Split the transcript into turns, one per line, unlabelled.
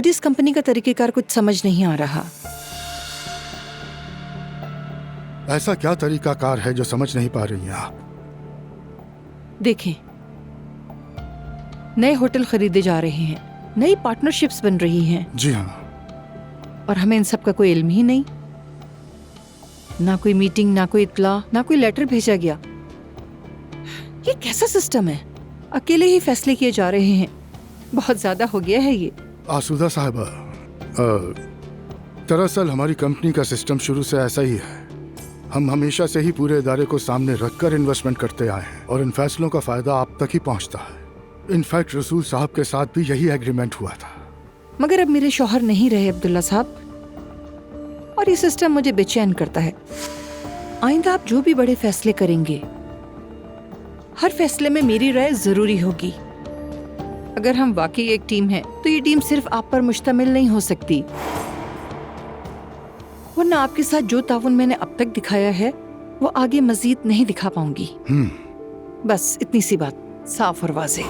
मुझे इस कंपनी का तरीकेकार कुछ समझ नहीं आ रहा।
ऐसा क्या तरीकाकार है जो समझ नहीं पा रही हैं आप?
देखें, नए होटल खरीदे जा रहे हैं, नई पार्टनरशिप्स बन रही हैं,
जी हाँ।
और हमें इन सब का कोई इल्म ही नहीं। ना कोई मीटिंग, ना कोई इत्तला, ना कोई लेटर भेजा गया। ये कैसा सिस्टम है? अकेले ही फैसले किए जा रहे हैं। बहुत ज्यादा हो गया है ये।
आसूदा साहिबा, दरअसल हमारी कंपनी का सिस्टम शुरू से ऐसा ही है। हम हमेशा से ही पूरे इदारे को सामने रखकर इन्वेस्टमेंट करते आए हैं और इन फैसलों का फायदा आप तक ही पहुंचता है। इनफैक्ट रसूल साहब के साथ भी यही एग्रीमेंट हुआ था।
मगर अब मेरे शौहर नहीं रहे अब्दुल्ला साहब, और ये सिस्टम मुझे बेचैन करता है। आइंदा आप जो भी बड़े फैसले करेंगे, हर फैसले में मेरी राय जरूरी होगी। अगर हम वाकई एक टीम हैं, तो ये टीम सिर्फ आप पर मुश्तमिल नहीं हो सकती, वरना आपके साथ जो ताउन मैंने अब तक दिखाया है वो आगे मजीद नहीं दिखा पाऊंगी। बस इतनी सी बात, साफ और वाज़ेह।